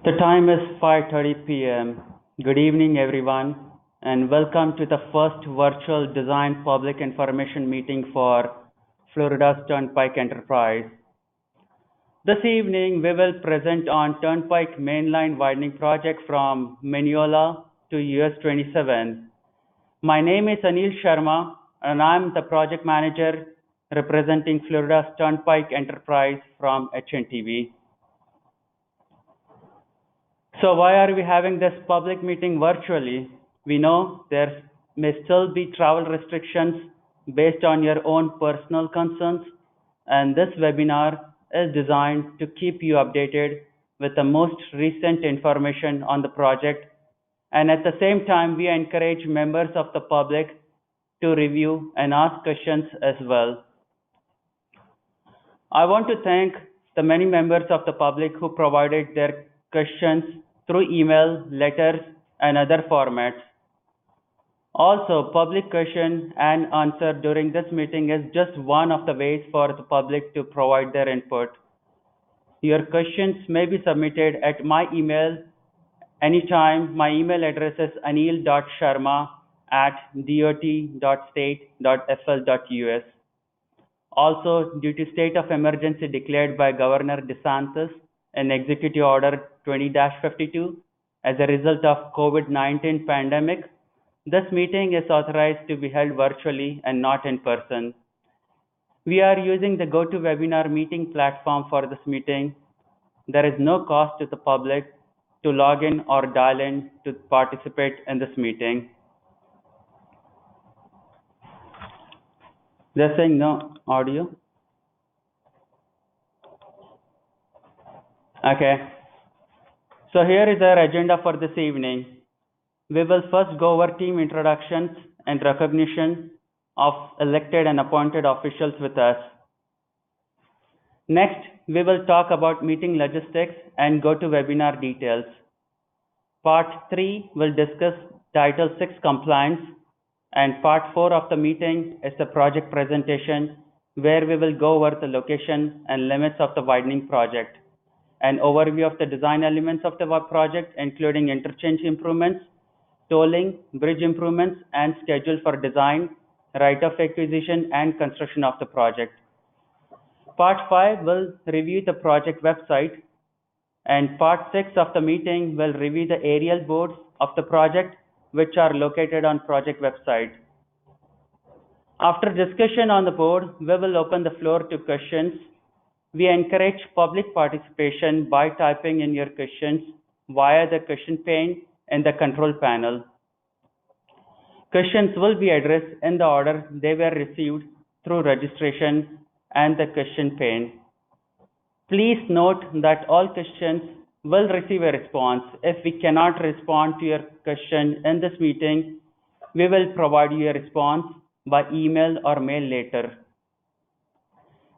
The time is 5:30 p.m. Good evening, everyone, and welcome to the first virtual design public information meeting for Florida's Turnpike Enterprise. This evening, we will present on Turnpike Mainline Widening Project from Minneola to US 27. My name is Anil Sharma, and I'm the project manager representing Florida's Turnpike Enterprise from HNTV. So why are we having this public meeting virtually? We know there may still be travel restrictions based on your own personal concerns, and this webinar is designed to keep you updated with the most recent information on the project, and at the same time we encourage members of the public to review and ask questions as well. I want to thank the many members of the public who provided their questions through email, letters, and other formats. Also, public question and answer during this meeting is just one of the ways for the public to provide their input. Your questions may be submitted at my email anytime. My email address is anil.sharma@dot.state.fl.us. Also, due to state of emergency declared by Governor DeSantis in Executive Order 20-52 as a result of COVID-19 pandemic, this meeting is authorized to be held virtually and not in person. We are using the GoToWebinar meeting platform for this meeting. There is no cost to the public to log in or dial in to participate in this meeting. They're saying no audio. Okay. So here is our agenda for this evening. We will first go over team introductions and recognition of elected and appointed officials with us. Next, we will talk about meeting logistics and GoToWebinar details. Part 3 will discuss Title 6 compliance, and Part 4 of the meeting is the project presentation, where we will go over the location and limits of the widening project, an overview of the design elements of the project, including interchange improvements, tolling, bridge improvements, and schedule for design, right of acquisition, and construction of the project. Part 5 will review the project website, and Part 6 of the meeting will review the aerial boards of the project, which are located on project website. After discussion on the board, we will open the floor to questions. We encourage public participation by typing in your questions via the question pane in the control panel. Questions will be addressed in the order they were received through registration and the question pane. Please note that all questions will receive a response. If we cannot respond to your question in this meeting, we will provide you a response by email or mail later.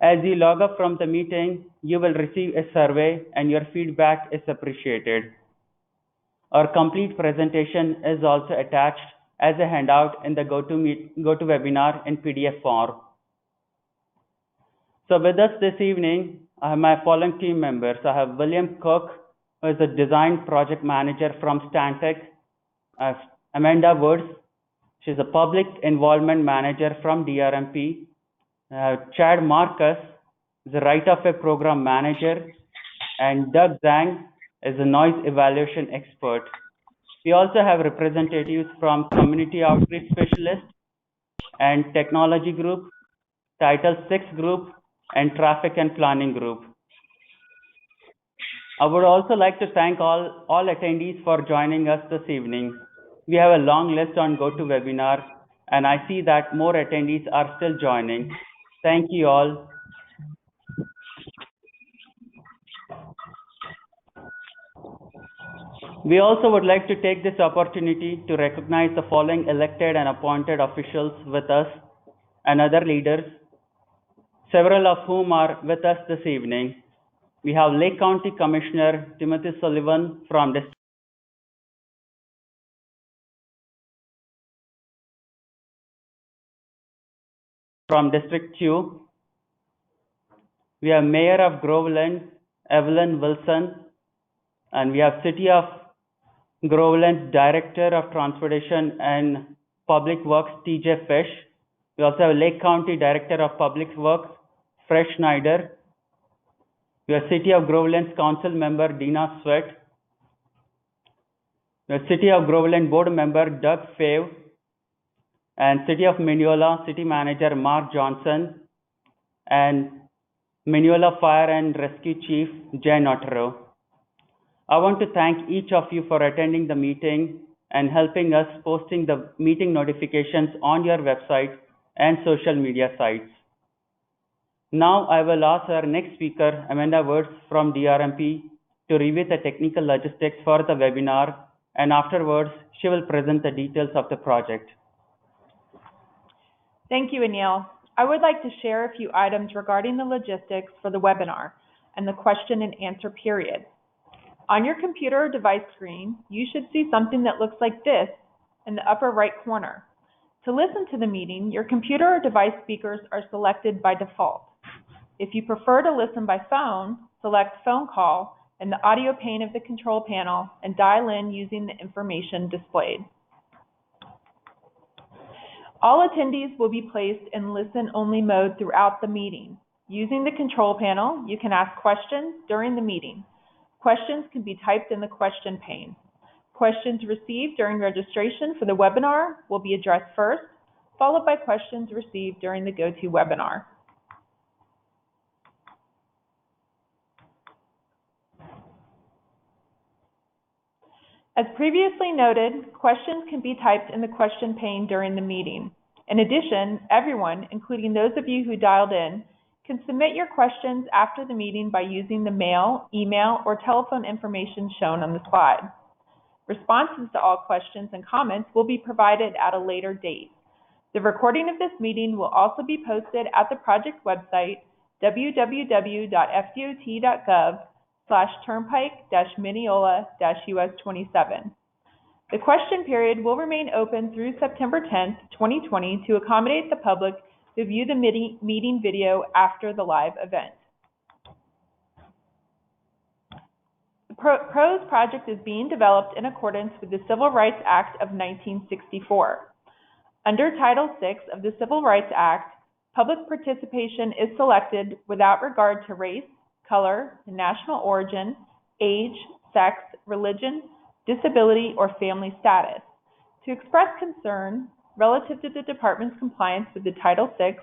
As you log up from the meeting, you will receive a survey, and your feedback is appreciated. Our complete presentation is also attached as a handout in the GoToWebinar in PDF form. So with us this evening, I have my following team members. I have William Cook, who is the design project manager from Stantec. I have Amanda Woods. She's a public involvement manager from DRMP. Chad Marcus is the right-of-way program manager, and Doug Zhang is a noise evaluation expert. We also have representatives from Community Outreach Specialist and Technology Group, Title 6 Group, and Traffic and Planning Group. I would also like to thank all attendees for joining us this evening. We have a long list on GoToWebinar, and I see that more attendees are still joining. Thank you all. We also would like to take this opportunity to recognize the following elected and appointed officials with us and other leaders, several of whom are with us this evening. We have Lake County Commissioner Timothy Sullivan from District 2. We have Mayor of Groveland, Evelyn Wilson, And we have City of Groveland's Director of Transportation and Public Works, TJ Fish. We also have Lake County Director of Public Works, Fred Schneider. We have City of Groveland's Council Member, Dina Sweat. We have City of Groveland Board Member, Doug Fave. And City of Minneola City Manager, Mark Johnson. And Minneola Fire and Rescue Chief, Jen Otero. I want to thank each of you for attending the meeting and helping us posting the meeting notifications on your website and social media sites. Now I will ask our next speaker, Amanda Woods from DRMP, to review the technical logistics for the webinar, and afterwards she will present the details of the project. Thank you, Anil. I would like to share a few items regarding the logistics for the webinar and the question and answer period. On your computer or device screen, you should see something that looks like this in the upper right corner. To listen to the meeting, your computer or device speakers are selected by default. If you prefer to listen by phone, select Phone Call in the audio pane of the control panel and dial in using the information displayed. All attendees will be placed in listen-only mode throughout the meeting. Using the control panel, you can ask questions during the meeting. Questions can be typed in the question pane. Questions received during registration for the webinar will be addressed first, followed by questions received during the GoToWebinar. As previously noted, questions can be typed in the question pane during the meeting. In addition, everyone, including those of you who dialed in, can submit your questions after the meeting by using the mail, email, or telephone information shown on the slide. Responses to all questions and comments will be provided at a later date. The recording of this meeting will also be posted at the project website, www.fdot.gov/turnpike-minneola-US27. The question period will remain open through September 10th, 2020 to accommodate the public to view the meeting video after the live event. The PROS project is being developed in accordance with the Civil Rights Act of 1964. Under Title VI of the Civil Rights Act, public participation is selected without regard to race, color, national origin, age, sex, religion, disability, or family status. To express concern relative to the Department's compliance with the Title VI,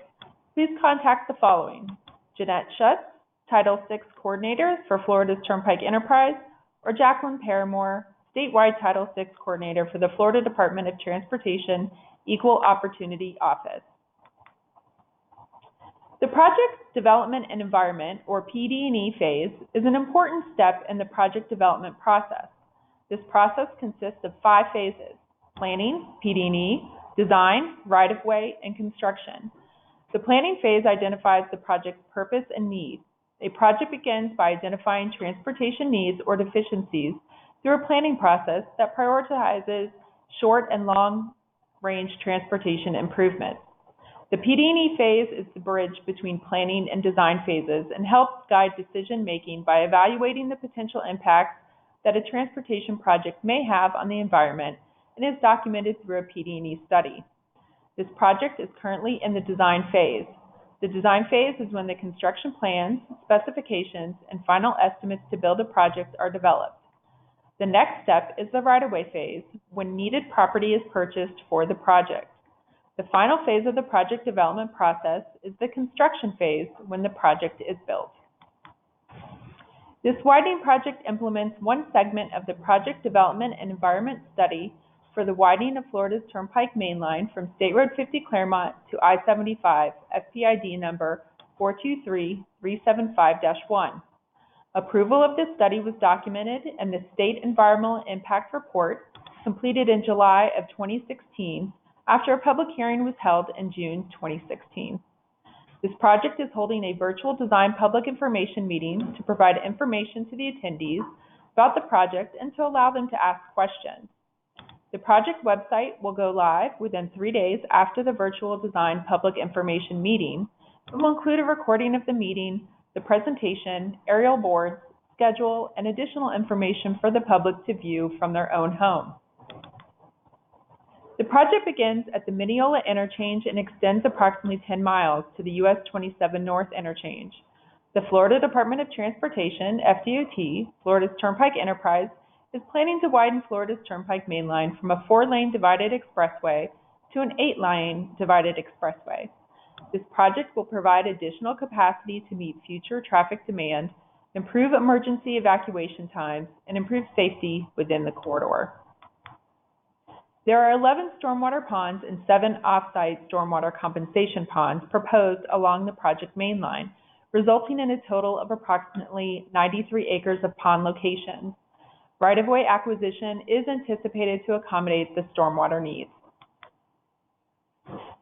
please contact the following: Jeanette Schutz, Title VI Coordinator for Florida's Turnpike Enterprise, or Jacqueline Paramore, Statewide Title VI Coordinator for the Florida Department of Transportation Equal Opportunity Office. The Project Development and Environment, or PD&E phase, is an important step in the project development process. This process consists of 5 phases: planning, PD&E, design, right-of-way, and construction. The planning phase identifies the project's purpose and needs. A project begins by identifying transportation needs or deficiencies through a planning process that prioritizes short and long-range transportation improvements. The PD&E phase is the bridge between planning and design phases and helps guide decision-making by evaluating the potential impacts that a transportation project may have on the environment and is documented through a PD&E study. This project is currently in the design phase. The design phase is when the construction plans, specifications, and final estimates to build a project are developed. The next step is the right-of-way phase, when needed property is purchased for the project. The final phase of the project development process is the construction phase, when the project is built. This widening project implements one segment of the Project Development and Environment Study for the widening of Florida's Turnpike Mainline from State Road 50 Claremont to I-75, FPID number 423375-1. Approval of this study was documented in the State Environmental Impact Report, completed in July of 2016, after a public hearing was held in June 2016. This project is holding a virtual design public information meeting to provide information to the attendees about the project and to allow them to ask questions. The project website will go live within 3 days after the virtual design public information meeting and will include a recording of the meeting, the presentation, aerial boards, schedule, and additional information for the public to view from their own home. The project begins at the Minneola Interchange and extends approximately 10 miles to the US 27 North Interchange. The Florida Department of Transportation, FDOT, Florida's Turnpike Enterprise, is planning to widen Florida's Turnpike main line from a 4-lane divided expressway to an 8-lane divided expressway. This project will provide additional capacity to meet future traffic demand, improve emergency evacuation times, and improve safety within the corridor. There are 11 stormwater ponds and 7 off-site stormwater compensation ponds proposed along the project main line, resulting in a total of approximately 93 acres of pond locations. Right-of-way acquisition is anticipated to accommodate the stormwater needs.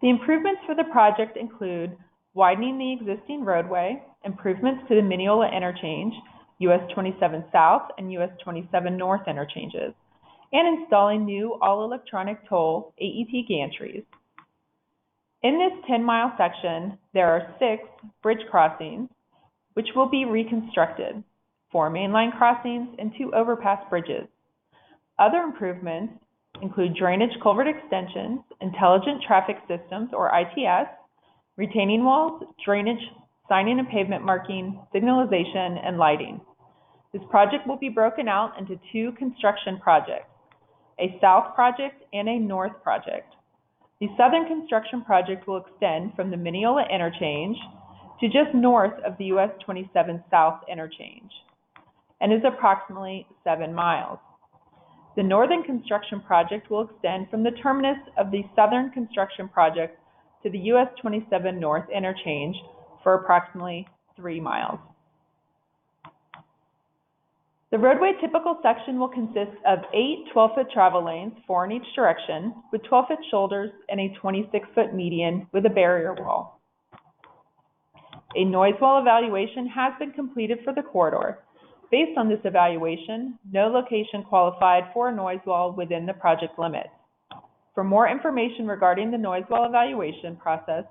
The improvements for the project include widening the existing roadway, improvements to the Minneola Interchange, US 27 South and US 27 North interchanges, and installing new all-electronic toll AET gantries. In this 10-mile section, there are 6 bridge crossings, which will be reconstructed, 4 mainline crossings, and 2 overpass bridges. Other improvements include drainage culvert extensions, intelligent traffic systems, or ITS, retaining walls, drainage, signing and pavement marking, signalization, and lighting. This project will be broken out into 2 construction projects, a south project and a north project. The southern construction project will extend from the Minneola Interchange to just north of the US 27 South Interchange and is approximately 7 miles. The northern construction project will extend from the terminus of the southern construction project to the US 27 North Interchange for approximately 3 miles. The roadway typical section will consist of 8 12-foot travel lanes, 4 in each direction, with 12-foot shoulders and a 26-foot median with a barrier wall. A noise wall evaluation has been completed for the corridor. Based on this evaluation, no location qualified for a noise wall within the project limits. For more information regarding the noise wall evaluation process,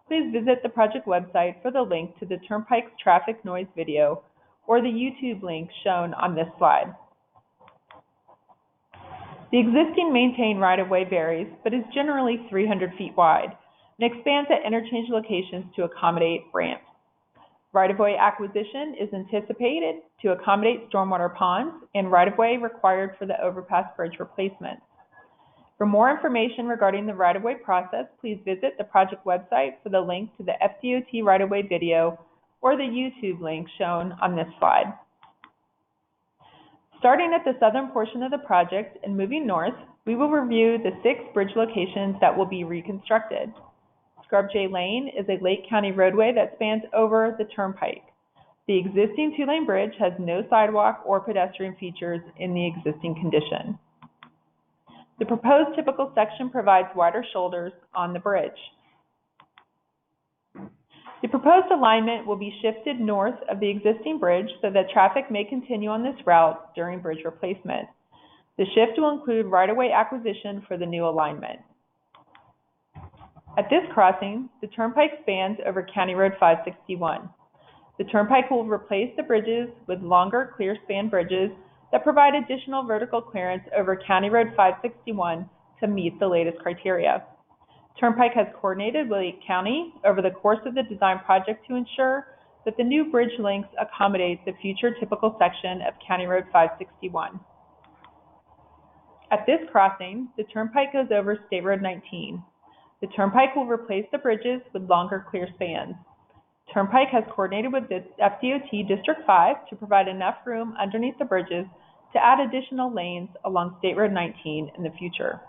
please visit the project website for the link to the Turnpike's traffic noise video or the YouTube link shown on this slide. The existing maintained right-of-way varies, but is generally 300 feet wide and expands at interchange locations to accommodate ramps. Right-of-way acquisition is anticipated to accommodate stormwater ponds and right-of-way required for the overpass bridge replacement. For more information regarding the right-of-way process, please visit the project website for the link to the FDOT right-of-way video or the YouTube link shown on this slide. Starting at the southern portion of the project and moving north, we will review the 6 bridge locations that will be reconstructed. Scrub J Lane is a Lake County roadway that spans over the Turnpike. The existing 2-lane bridge has no sidewalk or pedestrian features in the existing condition. The proposed typical section provides wider shoulders on the bridge. The proposed alignment will be shifted north of the existing bridge so that traffic may continue on this route during bridge replacement. The shift will include right-of-way acquisition for the new alignment. At this crossing, the Turnpike spans over County Road 561. The Turnpike will replace the bridges with longer clear span bridges that provide additional vertical clearance over County Road 561 to meet the latest criteria. Turnpike has coordinated with Lake County over the course of the design project to ensure that the new bridge lengths accommodate the future typical section of County Road 561. At this crossing, the Turnpike goes over State Road 19. The Turnpike will replace the bridges with longer clear spans. Turnpike has coordinated with the FDOT District 5 to provide enough room underneath the bridges to add additional lanes along State Road 19 in the future.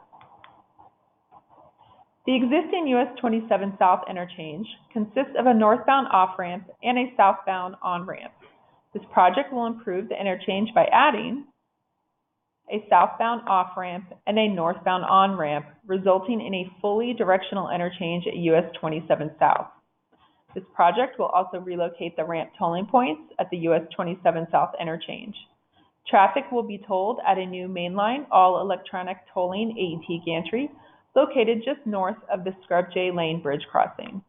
The existing US 27 South Interchange consists of a northbound off-ramp and a southbound on-ramp. This project will improve the interchange by adding a southbound off-ramp and a northbound on-ramp, resulting in a fully directional interchange at US 27 South. This project will also relocate the ramp tolling points at the US 27 South interchange. Traffic will be tolled at a new mainline all-electronic tolling AET gantry located just north of the Scrub J Lane bridge crossing.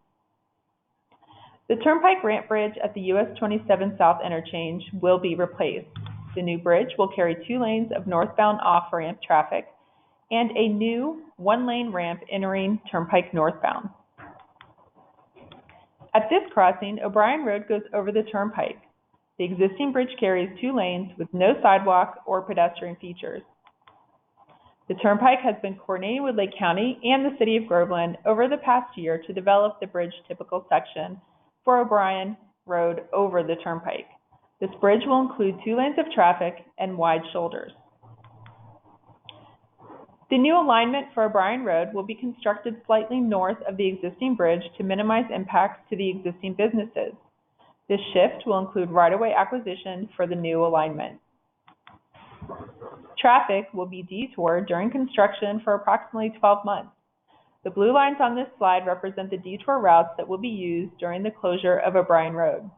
The Turnpike ramp bridge at the US 27 South interchange will be replaced. The new bridge will carry 2 lanes of northbound off-ramp traffic and a new 1-lane ramp entering Turnpike northbound. At this crossing, Obrien Road goes over the Turnpike. The existing bridge carries 2 lanes with no sidewalk or pedestrian features. The Turnpike has been coordinating with Lake County and the City of Groveland over the past year to develop the bridge typical section for Obrien Road over the Turnpike. This bridge will include 2 lanes of traffic and wide shoulders. The new alignment for Obrien Road will be constructed slightly north of the existing bridge to minimize impacts to the existing businesses. This shift will include right-of-way acquisition for the new alignment. Traffic will be detoured during construction for approximately 12 months. The blue lines on this slide represent the detour routes that will be used during the closure of Obrien Road.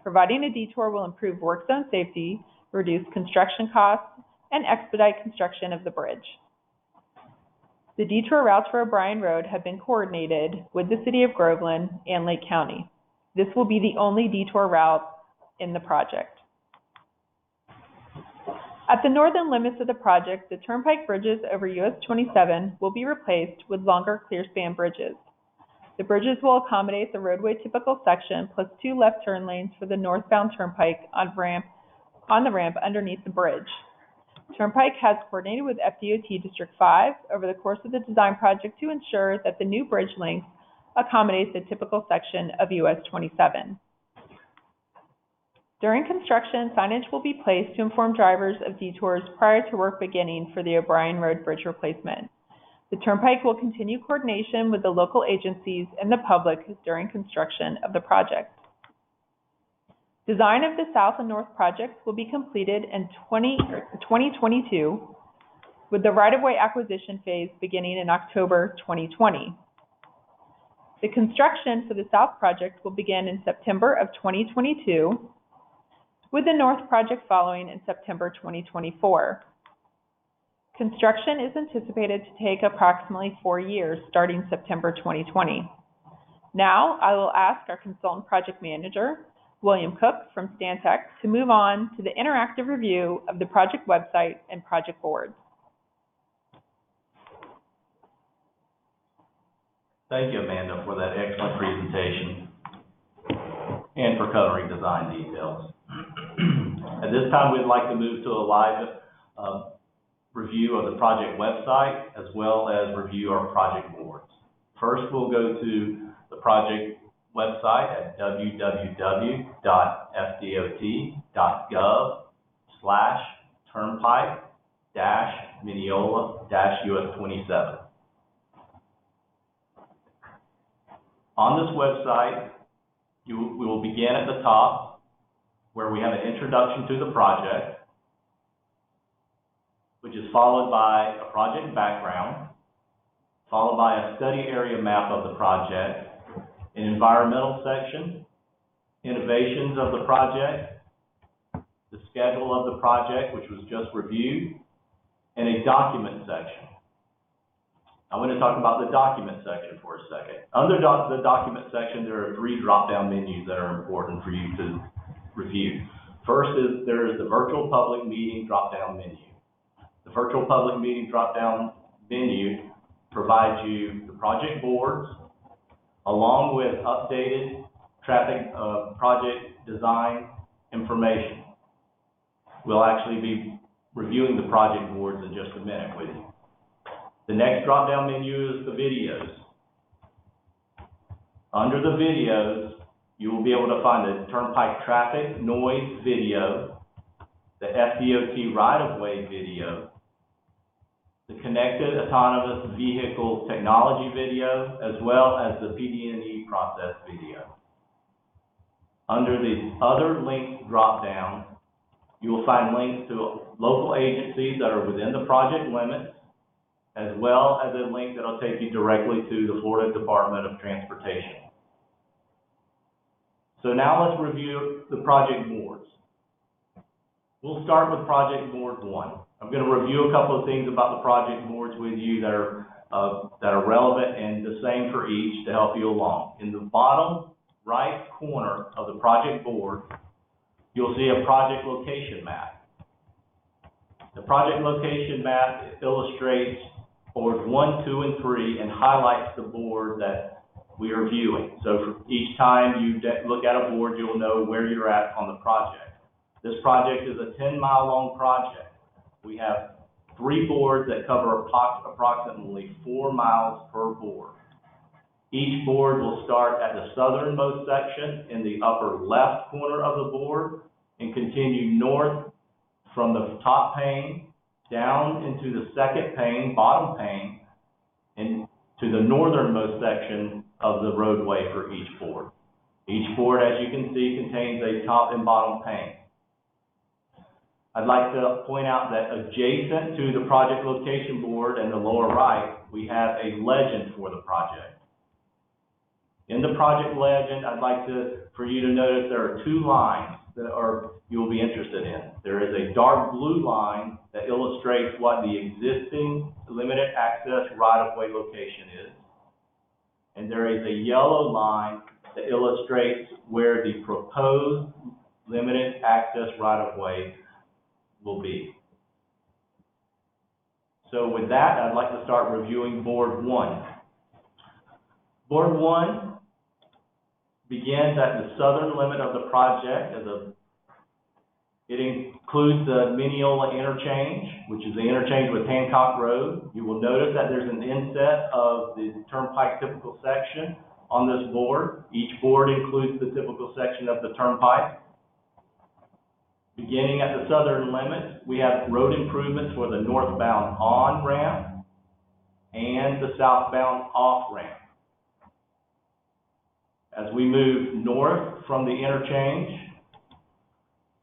Providing a detour will improve work zone safety, reduce construction costs, and expedite construction of the bridge. The detour routes for Obrien Road have been coordinated with the City of Groveland and Lake County. This will be the only detour route in the project. At the northern limits of the project, the Turnpike bridges over US 27 will be replaced with longer clear span bridges. The bridges will accommodate the roadway typical section plus 2 left turn lanes for the northbound Turnpike on the ramp underneath the bridge. Turnpike has coordinated with FDOT District 5 over the course of the design project to ensure that the new bridge length accommodates the typical section of US 27. During construction, signage will be placed to inform drivers of detours prior to work beginning for the Obrien Road bridge replacement. The Turnpike will continue coordination with the local agencies and the public during construction of the project. Design of the south and north projects will be completed in 2022, with the right-of-way acquisition phase beginning in October 2020. The construction for the south project will begin in September of 2022, with the north project following in September 2024. Construction is anticipated to take approximately 4 years, starting September 2020. Now, I will ask our consultant project manager, William Cook from Stantec, to move on to the interactive review of the project website and project boards. Thank you, Amanda, for that excellent presentation and for covering design details. At this time, we'd like to move to a live review of the project website as well as review our project boards. First, we'll go to the project website at www.fdot.gov/turnpike-Minneola-US27. On this website, we will begin at the top where we have an introduction to the project, which is followed by a project background, followed by a study area map of the project, an environmental section, innovations of the project, the schedule of the project, which was just reviewed, and a document section. I want to talk about the document section for a second. Under the document section, there are 3 drop-down menus that are important for you to review. First is there is the virtual public meeting drop-down menu. The virtual public meeting drop-down menu provides you the project boards along with updated traffic project design information. We'll actually be reviewing the project boards in just a minute with you. The next drop-down menu is the videos. Under the videos, you will be able to find the Turnpike traffic noise video, the FDOT right-of-way video, the connected autonomous vehicle technology video, as well as the PD&E process video. Under the other links drop-down, you will find links to local agencies that are within the project limits, as well as a link that will take you directly to the Florida Department of Transportation. So now let's review the project boards. We'll start with project board 1. I'm going to review a couple of things about the project boards with you that are relevant and the same for each to help you along. In the bottom right corner of the project board, you'll see a project location map. The project location map illustrates boards 1, 2, and 3 and highlights the board that we are viewing. So for each time you look at a board, you'll know where you're at on the project. This project is a 10-mile long project. We have 3 boards that cover approximately 4 miles per board. Each board will start at the southernmost section in the upper left corner of the board and continue north from the top pane down into the second pane, bottom pane, and to the northernmost section of the roadway for each board. Each board, as you can see, contains a top and bottom pane. I'd like to point out that adjacent to the project location board in the lower right, we have a legend for the project. In the project legend, I'd like for you to notice there are 2 lines that you will be interested in. There is a dark blue line that illustrates what the existing limited access right-of-way location is. And there is a yellow line that illustrates where the proposed limited access right-of-way will be. So with that, I'd like to start reviewing Board 1. Board 1 begins at the southern limit of the project. It includes the Minneola Interchange, which is the interchange with Hancock Road. You will notice that there's an inset of the Turnpike typical section on this board. Each board includes the typical section of the Turnpike. Beginning at the southern limit, we have road improvements for the northbound on-ramp and the southbound off-ramp. As we move north from the interchange,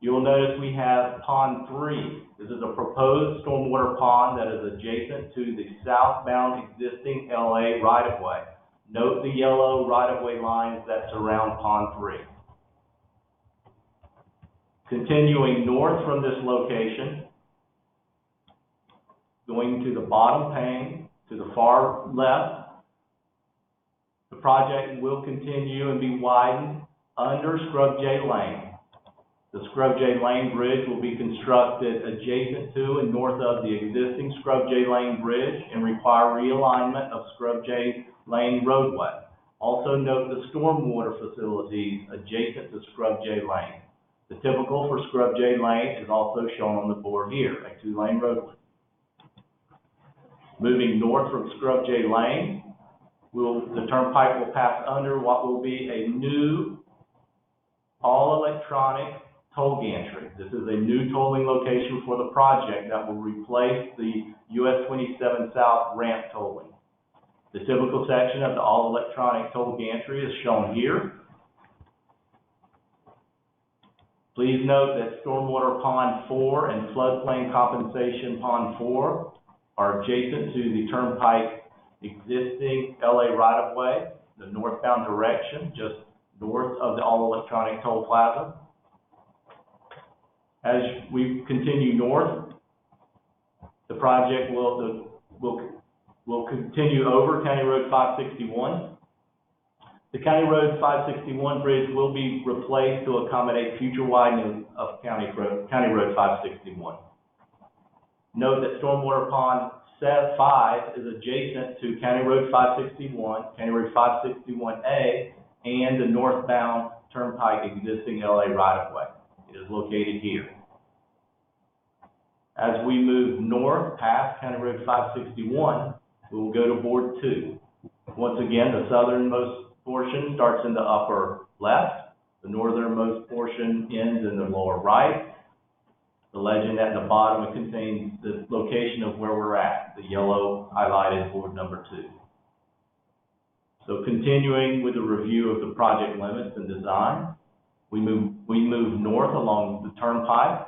you will notice we have Pond 3. This is a proposed stormwater pond that is adjacent to the southbound existing LA right-of-way. Note the yellow right-of-way lines that surround Pond 3. Continuing north from this location, going to the bottom pane, to the far left, the project will continue and be widened under Scrub J Lane. The Scrub J Lane Bridge will be constructed adjacent to and north of the existing Scrub J Lane Bridge and require realignment of Scrub J Lane roadway. Also note the stormwater facilities adjacent to Scrub J Lane. The typical for Scrub J Lane is also shown on the board here, a 2-lane roadway. Moving north from Scrub J Lane, the Turnpike will pass under what will be a new all-electronic toll gantry. This is a new tolling location for the project that will replace the US 27 South ramp tolling. The typical section of the all-electronic toll gantry is shown here. Please note that Stormwater Pond 4 and Floodplain Compensation Pond 4 are adjacent to the Turnpike existing LA right-of-way, the northbound direction, just north of the all-electronic toll plaza. As we continue north, the project will continue over County Road 561. The County Road 561 bridge will be replaced to accommodate future widening of County Road 561. Note that Stormwater Pond 5 is adjacent to County Road 561, County Road 561A, and the northbound Turnpike existing LA right-of-way. It is located here. As we move north past County Road 561, we will go to Board 2. Once again, the southernmost portion starts in the upper left. The northernmost portion ends in the lower right. The legend at the bottom contains the location of where we're at, the yellow highlighted board number 2. So continuing with the review of the project limits and design, we move north along the Turnpike.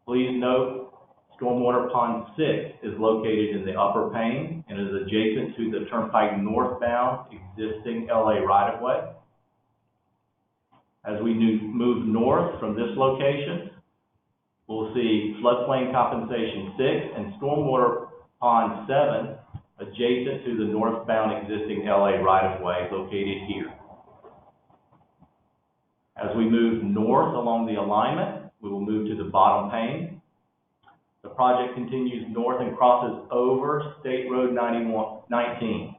Please note Stormwater Pond 6 is located in the upper pane and is adjacent to the Turnpike northbound existing LA right-of-way. As we move north from this location, we'll see Floodplain Compensation 6 and Stormwater Pond 7 adjacent to the northbound existing LA right-of-way located here. As we move north along the alignment, we will move to the bottom pane. The project continues north and crosses over State Road 19.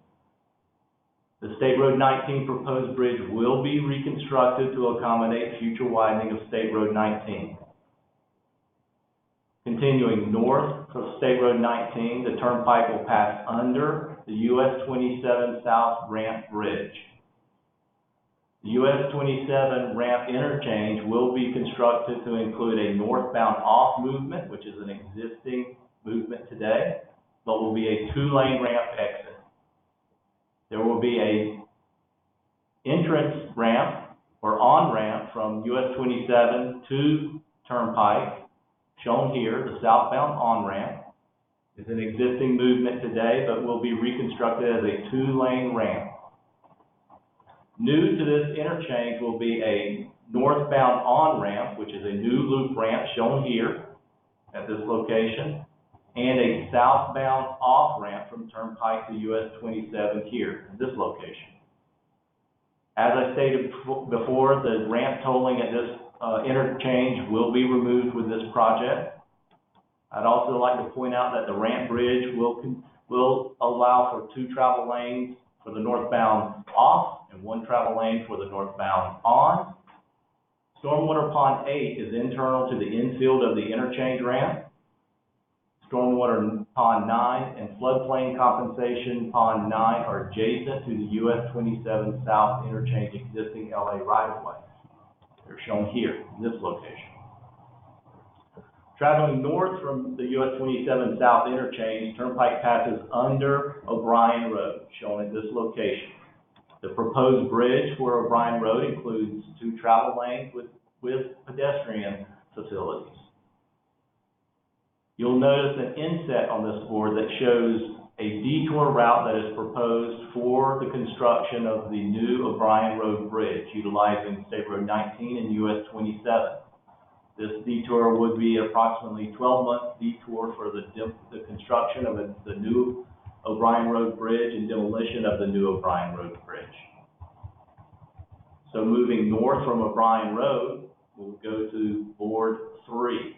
The State Road 19 proposed bridge will be reconstructed to accommodate future widening of State Road 19. Continuing north of State Road 19, the Turnpike will pass under the US 27 South Ramp Bridge. The US 27 Ramp Interchange will be constructed to include a northbound off movement, which is an existing movement today, but will be a two-lane ramp exit. There will be a entrance ramp or on-ramp from US 27 to Turnpike, shown here. The southbound on-ramp is an existing movement today, but will be reconstructed as a two-lane ramp. New to this interchange will be a northbound on-ramp, which is a new loop ramp shown here at this location, and a southbound off-ramp from Turnpike to US 27 here at this location. As I stated before, the ramp tolling at this interchange will be removed with this project. I'd also like to point out that the ramp bridge will allow for two travel lanes for the northbound off and one travel lane for the northbound on. Stormwater Pond 8 is internal to the infield of the interchange ramp. Stormwater Pond 9 and Floodplain Compensation Pond 9 are adjacent to the US 27 South Interchange existing LA right-of-way. They're shown here in this location. Traveling north from the US 27 South Interchange, Turnpike passes under Obrien Road, shown at this location. The proposed bridge for Obrien Road includes two travel lanes with pedestrian facilities. You'll notice an inset on this board that shows a detour route that is proposed for the construction of the new Obrien Road Bridge, utilizing State Road 19 and US 27. This detour would be approximately 12-month detour for the construction of the new Obrien Road Bridge and demolition of the new Obrien Road Bridge. So moving north from Obrien Road, we'll go to board 3.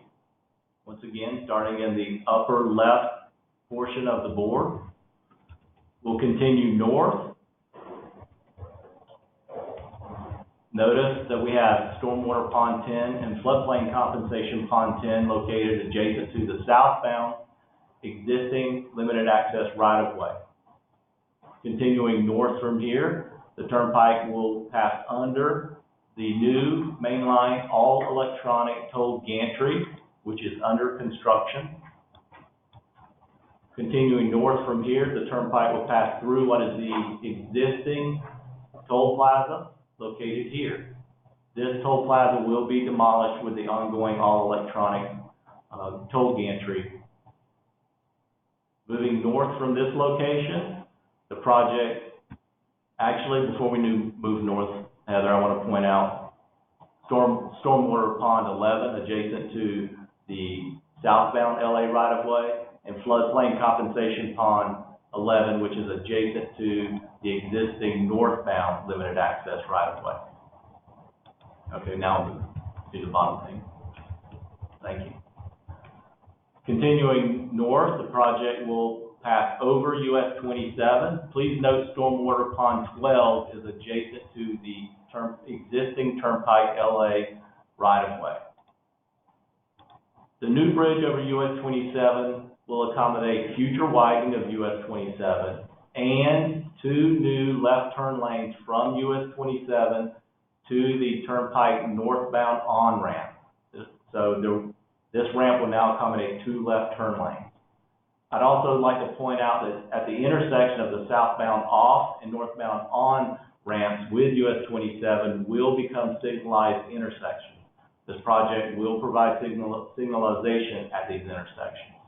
Once again, starting in the upper left portion of the board, we'll continue north. Notice that we have Stormwater Pond 10 and Floodplain Compensation Pond 10 located adjacent to the southbound existing limited access right-of-way. Continuing north from here, the Turnpike will pass under the new mainline all-electronic toll gantry, which is under construction. Continuing north from here, the Turnpike will pass through what is the existing toll plaza located here. This toll plaza will be demolished with the ongoing all-electronic toll gantry. Moving north from this location, the project, actually before we move north, Heather, I want to point out Stormwater Pond 11 adjacent to the southbound LA right-of-way, and Floodplain Compensation Pond 11, which is adjacent to the existing northbound limited access right-of-way. Okay, now we'll do the bottom thing. Thank you. Continuing north, the project will pass over US 27. Please note Stormwater Pond 12 is adjacent to the existing Turnpike LA right-of-way. The new bridge over US 27 will accommodate future widening of US 27 and two new left turn lanes from US 27 to the Turnpike northbound on-ramp. So this ramp will now accommodate two left turn lanes. I'd also like to point out that at the intersection of the southbound off and northbound on ramps with US 27 will become signalized intersections. This project will provide signalization at these intersections.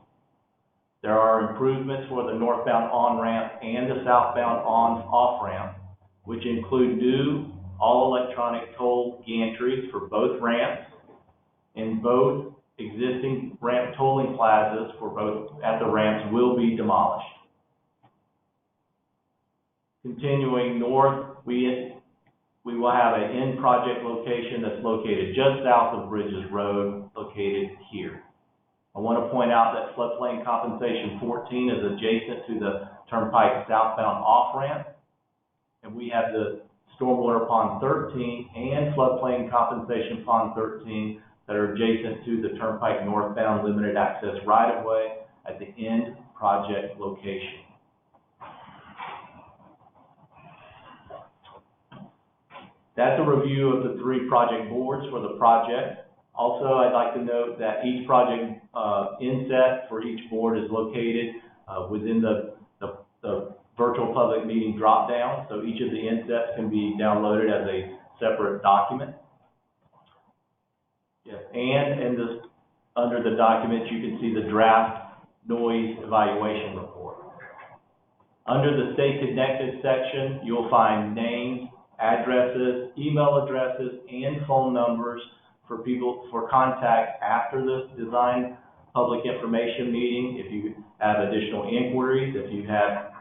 There are improvements for the northbound on-ramp and the southbound off-ramp, which include new all-electronic toll gantries for both ramps, and both existing ramp tolling plazas for both at the ramps will be demolished. Continuing north, we We will have an in-project location that's located just south of Bridges Road, located here. I want to point out that floodplain compensation 14 is adjacent to the Turnpike southbound off-ramp, and we have the Stormwater Pond 13 and floodplain compensation Pond 13 that are adjacent to the Turnpike northbound limited access right-of-way at the end project location. That's a review of the 3 project boards for the project. Also, I'd like to note that each project inset for each board is located within the virtual public meeting drop-down, so each of the insets can be downloaded as a separate document. Yes, and under the document, you can see the draft noise evaluation report. Under the Stay Connected section, you'll find names, addresses, email addresses, and phone numbers for people for contact after this design public information meeting. If you have additional inquiries, if you have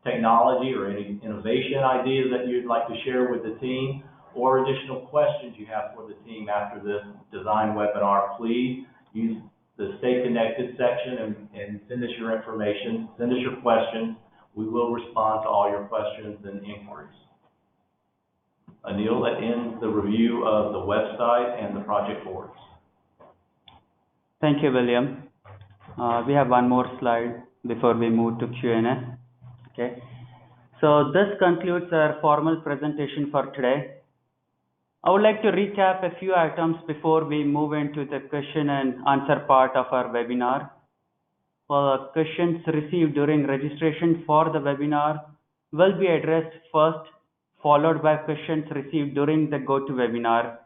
technology or any innovation ideas that you'd like to share with the team, or additional questions you have for the team after this design webinar, please use the Stay Connected section and send us your information, send us your questions. We will respond to all your questions and inquiries. Anil, that ends the review of the website and the project boards. Thank you, William. We have one more slide before we move to Q&A. Okay. So this concludes our formal presentation for today. I would like to recap a few items before we move into the question and answer part of our webinar. Questions received during registration for the webinar will be addressed first, followed by questions received during the GoToWebinar.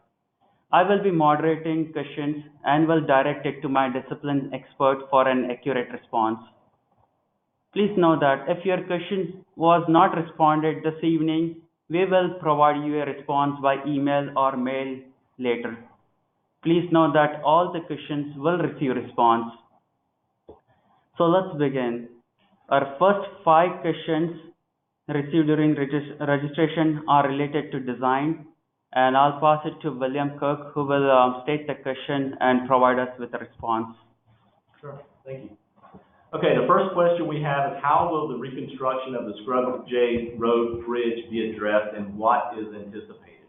I will be moderating questions and will direct it to my discipline expert for an accurate response. Please know that if your question was not responded this evening, we will provide you a response by email or mail later. Please know that all the questions will receive response. So let's begin. Our first 5 questions received during registration are related to design, and I'll pass it to William Cook, who will state the question and provide us with a response. Sure, thank you. Okay, the first question we have is, how will the reconstruction of the Scrub J Road Bridge be addressed, and what is anticipated?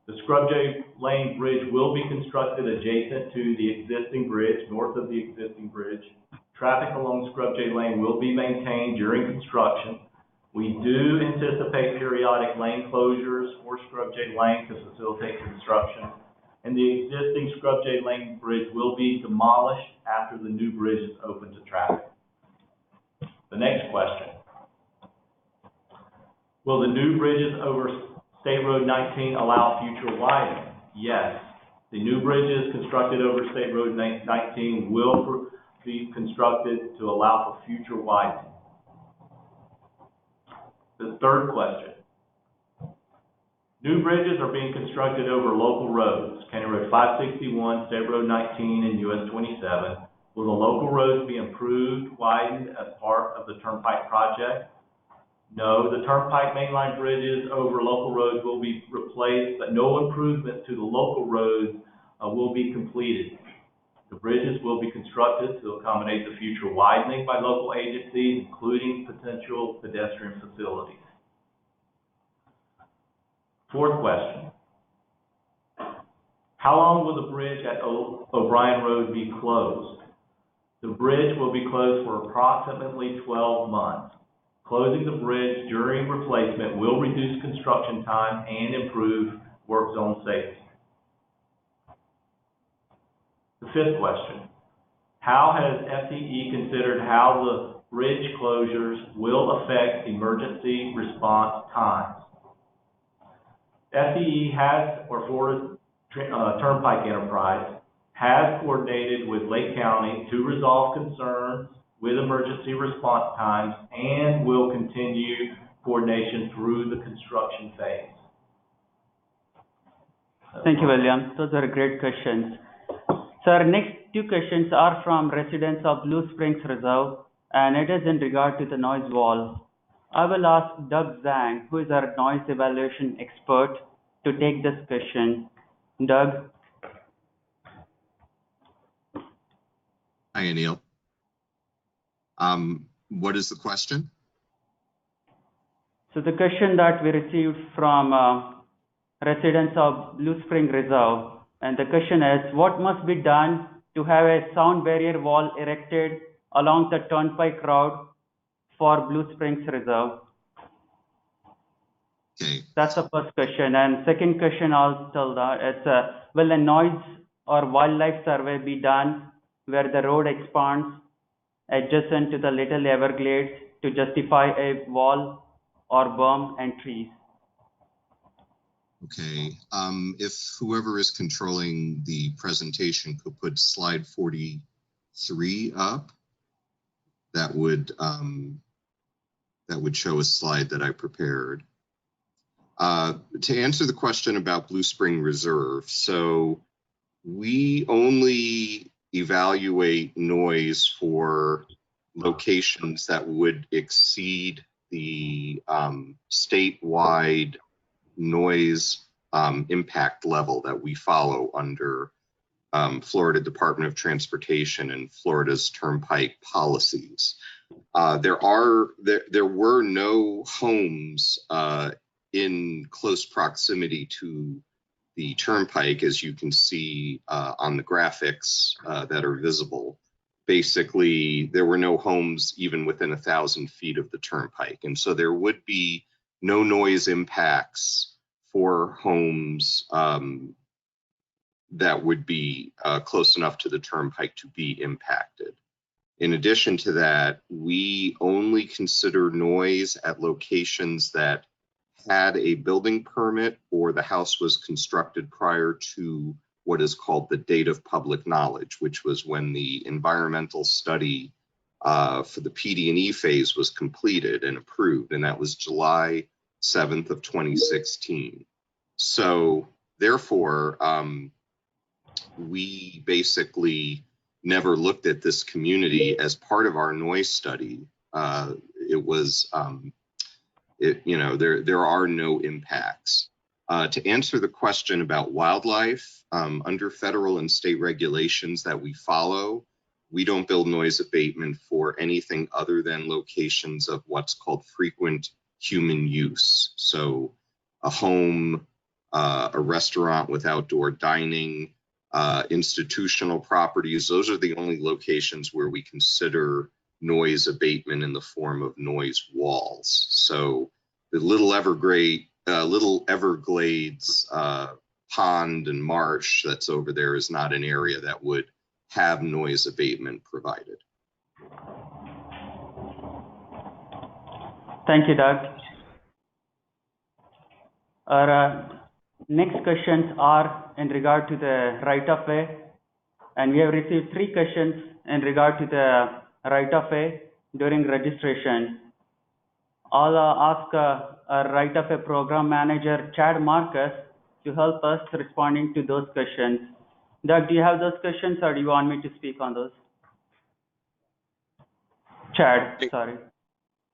The Scrub J Lane Bridge will be constructed adjacent to the existing bridge, north of the existing bridge. Traffic along Scrub J Lane will be maintained during construction. We do anticipate periodic lane closures for Scrub J Lane to facilitate construction. And the existing Scrub J Lane Bridge will be demolished after the new bridge is open to traffic. The next question. Will the new bridges over State Road 19 allow future widening? Yes. The new bridges constructed over State Road 19 will be constructed to allow for future widening. The third question. New bridges are being constructed over local roads, County Road 561, State Road 19, and US 27. Will the local roads be improved, widened as part of the Turnpike project? No, the Turnpike mainline bridges over local roads will be replaced, but no improvements to the local roads will be completed. The bridges will be constructed to accommodate the future widening by local agencies, including potential pedestrian facilities. Fourth question. How long will the bridge at Obrien Road be closed? The bridge will be closed for approximately 12 months. Closing the bridge during replacement will reduce construction time and improve work zone safety. The fifth question. How has FTE considered how the bridge closures will affect emergency response times? FTE has, or Florida Turnpike Enterprise, has coordinated with Lake County to resolve concerns with emergency response times and will continue coordination through the construction phase. Thank you, William. Those are great questions. So our next 2 questions are from residents of Blue Springs Reserve, and it is in regard to the noise wall. I will ask Doug Zhang, who is our noise evaluation expert, to take this question. Doug? Hi, Anil. What is the question? So the question that we received from residents of Blue Spring Reserve, and the question is, what must be done to have a sound barrier wall erected along the Turnpike route for Blue Springs Reserve? Okay. That's the first question. And second question I'll tell that it's will a noise or wildlife survey be done where the road expands adjacent to the Little Everglades to justify a wall or berm and trees? Okay. If whoever is controlling the presentation could put slide 43 up, that would show a slide that I prepared. To answer the question about Blue Spring Reserve, so we only evaluate noise for locations that would exceed the statewide noise impact level that we follow under Florida Department of Transportation and Florida's Turnpike policies. There were no homes in close proximity to the Turnpike, as you can see on the graphics that are visible. Basically, there were no homes even within 1,000 feet of the Turnpike. And so there would be no noise impacts for homes that would be close enough to the Turnpike to be impacted. In addition to that, we only consider noise at locations that had a building permit or the house was constructed prior to what is called the date of public knowledge, which was when the environmental study for the PD&E phase was completed and approved, and that was July 7th of 2016. So therefore, we basically never looked at this community as part of our noise study. There are no impacts. To answer the question about wildlife, under federal and state regulations that we follow, we don't build noise abatement for anything other than locations of what's called frequent human use. So a home, a restaurant with outdoor dining, institutional properties, those are the only locations where we consider noise abatement in the form of noise walls. So the Little Everglades pond and marsh that's over there is not an area that would have noise abatement provided. Thank you, Doug. Our next questions are in regard to the right-of-way, and we have received 3 questions in regard to the right-of-way during registration. I'll ask our right-of-way program manager, Chad Marcus, to help us responding to those questions. Doug, do you have those questions, or do you want me to speak on those? Chad, sorry.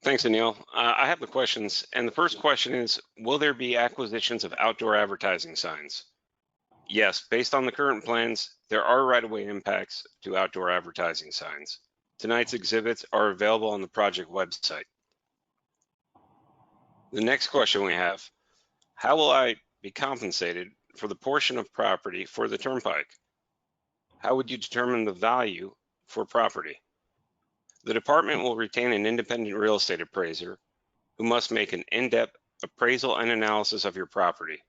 Thanks, Anil. I have the questions, and the first question is, will there be acquisitions of outdoor advertising signs? Yes, based on the current plans, there are right-of-way impacts to outdoor advertising signs. Tonight's exhibits are available on the project website. The next question we have, how will I be compensated for the portion of property for the Turnpike? How would you determine the value for property? The department will retain an independent real estate appraiser who must make an in-depth appraisal and analysis of your property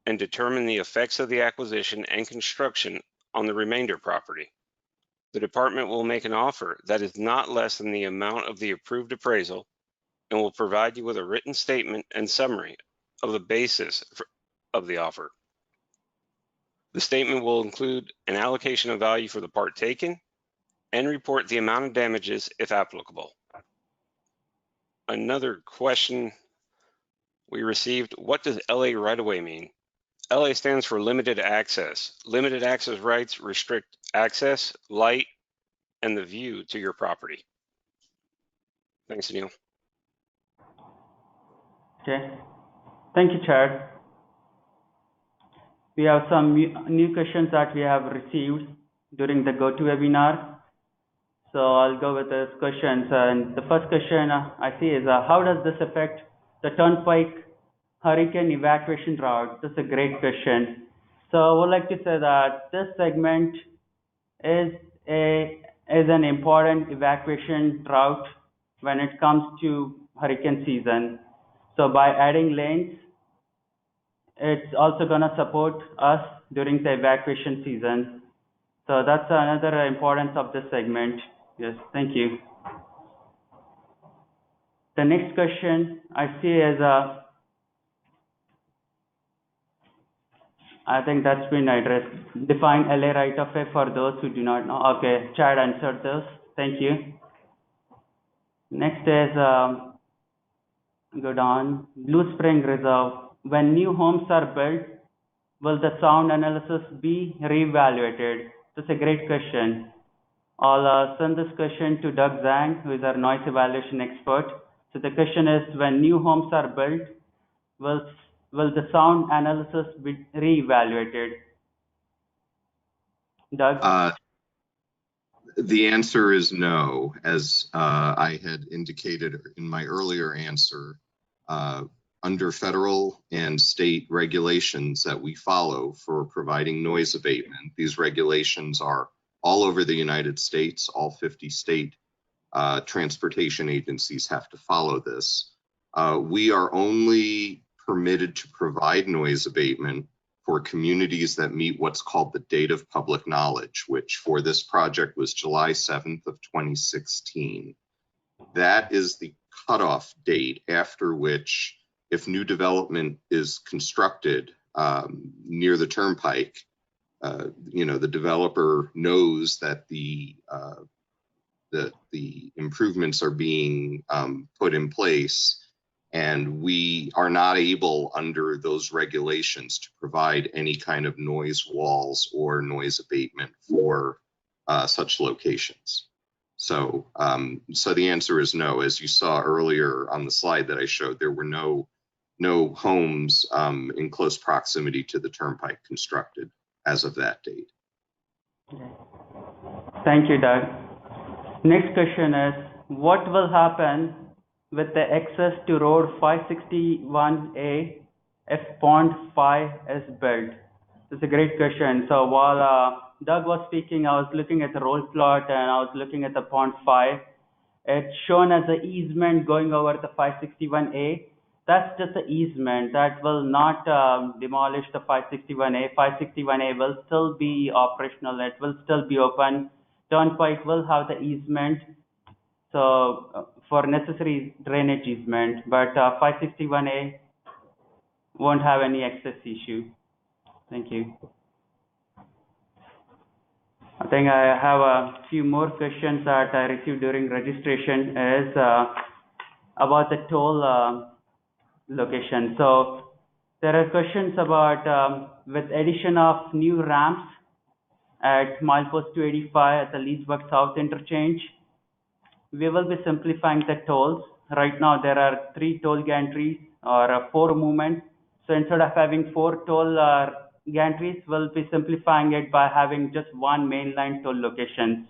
and determine the effects of the acquisition and construction on the remainder property. The department will make an offer that is not less than the amount of the approved appraisal and will provide you with a written statement and summary of the basis of the offer. The statement will include an allocation of value for the part taken and report the amount of damages if applicable. Another question we received, what does LA right-of-way mean? LA stands for limited access. Limited access rights restrict access, light, and the view to your property. Thanks, Anil. Okay. Thank you, Chad. We have some new questions that we have received during the GoToWebinar. So I'll go with those questions. And the first question I see is, how does this affect the Turnpike hurricane evacuation route? This is a great question. So I would like to say that this segment is an important evacuation route when it comes to hurricane season. So by adding lanes, it's also going to support us during the evacuation season. So that's another importance of this segment. Yes, thank you. The next question I see is, I think that's been addressed. Define LA right of way for those who do not know. Okay, Chad answered this. Thank you. Next is, go down, Blue Spring Reserve. When new homes are built, will the sound analysis be reevaluated? That's a great question. I'll send this question to Doug Zhang, who is our noise evaluation expert. So the question is, when new homes are built, will the sound analysis be reevaluated? Doug? The answer is no. As I had indicated in my earlier answer, under federal and state regulations that we follow for providing noise abatement, these regulations are all over the United States. All 50 state transportation agencies have to follow this. We are only permitted to provide noise abatement for communities that meet what's called the date of public knowledge, which for this project was July 7th of 2016. That is the cutoff date after which, if new development is constructed near the Turnpike, the developer knows that the improvements are being put in place, and we are not able under those regulations to provide any kind of noise walls or noise abatement for such locations. So the answer is no. As you saw earlier on the slide that I showed, there were no homes in close proximity to the Turnpike constructed as of that date. Thank you, Doug. Next question is, what will happen with the access to Road 561A if Pond 5 is built? That's a great question. So while Doug was speaking, I was looking at the roll plot and I was looking at the Pond 5. It's shown as an easement going over the 561A. That's just an easement. That will not demolish the 561A. 561A will still be operational. It will still be open. Turnpike will have the easement, so for necessary drainage easement, but 561A won't have any access issue. Thank you. I think I have a few more questions that I received during registration is about the toll location. So there are questions about with addition of new ramps at milepost 285 at the Leesburg South Interchange, we will be simplifying the tolls. Right now there are 3 toll gantries or 4 movements. So instead of having 4 toll gantries, we'll be simplifying it by having just one mainline toll location.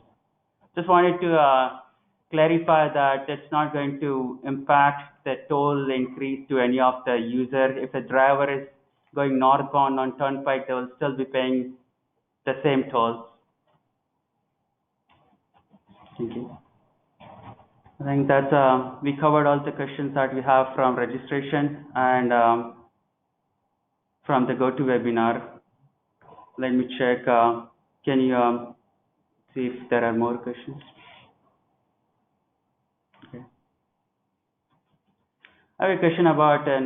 Just wanted to clarify that it's not going to impact the toll increase to any of the users. If a driver is going northbound on Turnpike, they will still be paying the same tolls. Thank you. I think that's we covered all the questions that we have from registration and from the GoToWebinar. Let me check. Can you see if there are more questions? Okay. I have a question about an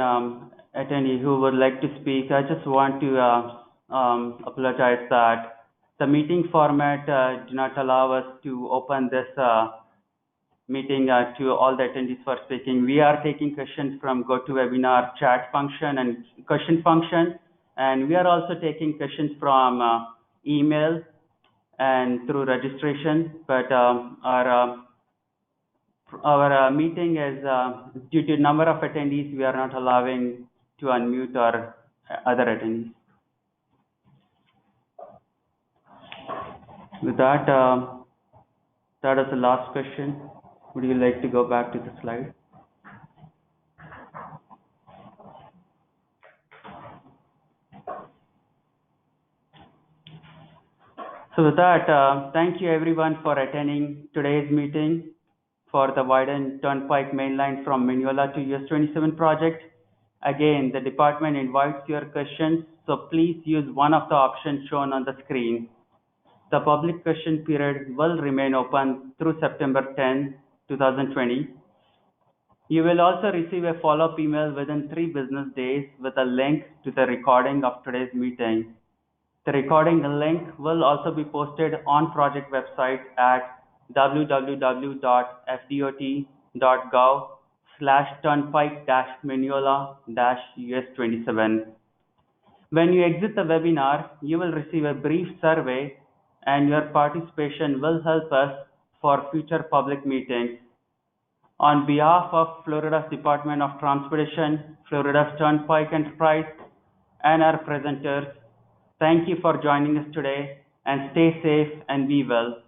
attendee who would like to speak. I just want to apologize that the meeting format do not allow us to open this meeting to all the attendees for speaking. We are taking questions from GoToWebinar chat function and question function, and we are also taking questions from email and through registration, but our Our meeting is, due to number of attendees, we are not allowing to unmute or other attendees. With that, that is the last question. Would you like to go back to the slide? So with that, thank you everyone for attending today's meeting for the widened Turnpike main line from Minneola to US 27 project. Again, the department invites your questions, so please use one of the options shown on the screen. The public question period will remain open through September 10, 2020. You will also receive a follow-up email within 3 business days with a link to the recording of today's meeting. The recording link will also be posted on project website at www.fdot.gov/turnpike-minneola-US27. When you exit the webinar, you will receive a brief survey, and your participation will help us for future public meetings. On behalf of Florida's Department of Transportation, Florida's Turnpike Enterprise, and our presenters, thank you for joining us today, and stay safe and be well.